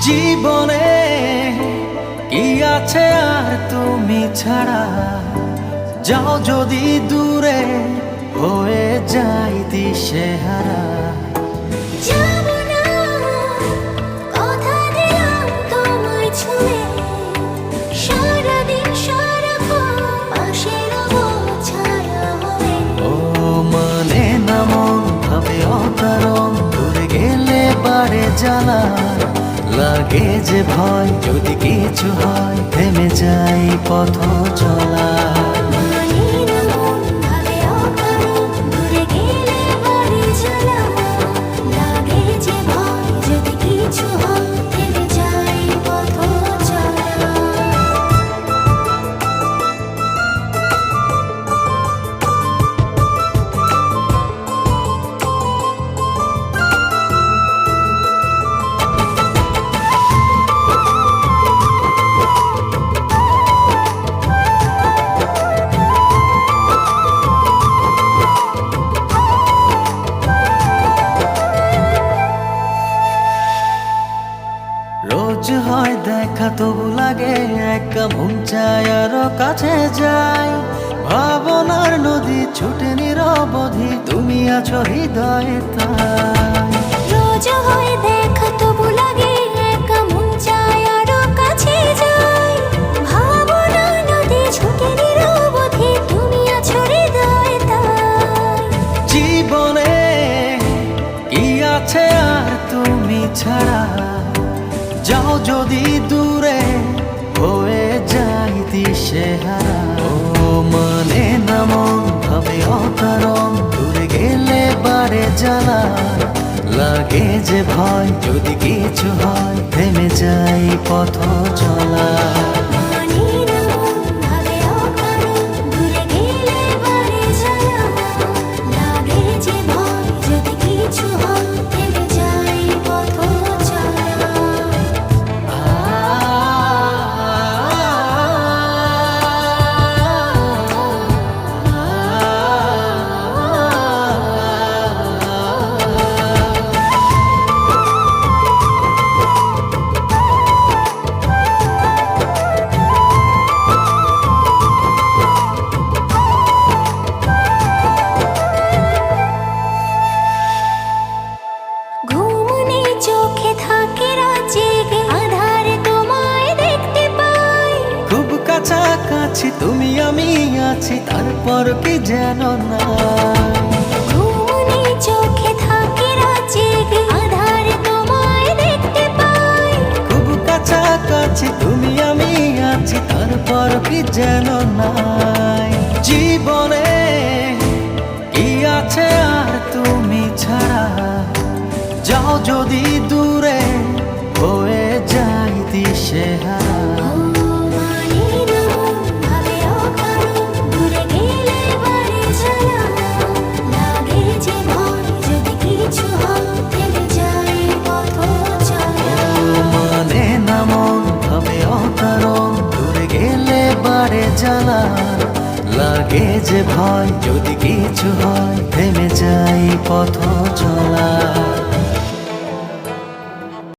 জীবনে কি আছে আর তুমি ছাড়া, যাও যদি দূরে হয়ে যাই দিশেহারা। যাবো না, কথা দিলাম তোমায় ছুঁয়ে, সারাদিন সারাক্ষণ পাশে রবো ছায়া হয়ে। ও মানে না মন ভাবে অকারণ, দূরে গেলে বাড়ে জ্বালা, লাগে যে ভয় যদি কিছু হয় থেমে যাই পথ চলা। মানে না মন ভাবে অকারণ, দূরে গেলে বাড়ে জ্বালা, লাগে যে ভয় যদি কিছু হয় থেমে যাই পথ চলা। রোজ হয় দেখা তবু লাগে একা, মন চায় আরো কাছে যাই। ভাবনার নদী ছুটে নিরবধি, তুমি আছো হৃদয়ে তাই। রোজ হয় দেখা তবু লাগে একা, মন চায় আরো কাছে যাই। ভাবনা নদী ছুটে নিরবধি, তুমি আছো হৃদয়ে তাই। জীবনে কি আছে আর তুমি ছাড়া, যাও যদি দূরে হয়ে যাই দিশেহারা। ও মানে না মন ভাবে অকারণ, দূরে গেলে বাড়ে জ্বালা, লাগে যে ভয় যদি কিছু হয় থেমে যাই পথ চলা। মানে না মন ভাবে অকারণ, দূরে গেলে বাড়ে জ্বালা, লাগে যে ভয় যদি কিছু হয় থেমে যাই পথ চলা। ঘুম নেই চোখে থাকে রাত জেগে, আঁধারে তোমায় দেখতে পাই। খুব কাছাকাছি তুমি আমি আছি, তারপর কি যেন না। ঘুম নেই চোখে থাকে রাত জেগে, আঁধারে তোমায় দেখতে পাই। খুব কাছাকাছি তুমি আমি আছি, তারপর কি যেন নাই। জীবনে কি আছে আর তুমি ছাড়া, যাও যদি দূরে হয়ে যাই দিশেহারা। মানে না মন ভাবে অকারণ, দূরে গেলে বাড়ে জ্বালা, লাগে যে ভয় যদি কিছু হয় থেমে যাই পথ চলা। মানে না মন ভাবে অকারণ, দূরে গেলে বাড়ে জ্বালা, লাগে যে ভয় যদি কিছু হয় থেমে যাই পথ চলা।